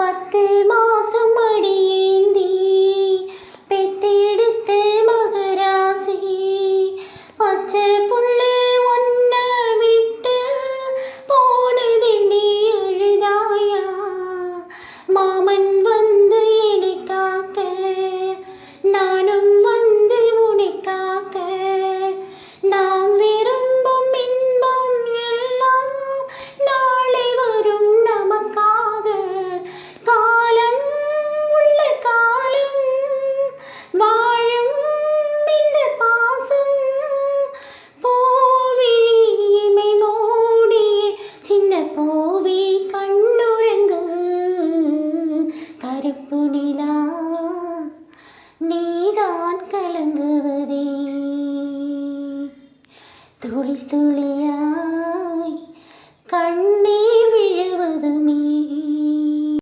10 மாசம் மடியேந்தி பெத்தெடுத்த மகராசி பச்சை புள்ளு ஒன்ன விட்டு போனதிண்டி அழுதாயா மாமன் வந்து என்னை காக்க நானும் வந்து உன்னை காக்க நாம் விரும்பும் இன்பம் எல்லாம் நாளை வரும் நமக்காக காலம் உள்ள காலம் வாழும் இந்த பாசம் போவிழி இமை மூடிய சின்ன போவி கண்ணுறங்கு கருப்பு நிலா நீதான் கலங்குவதே துளி துளி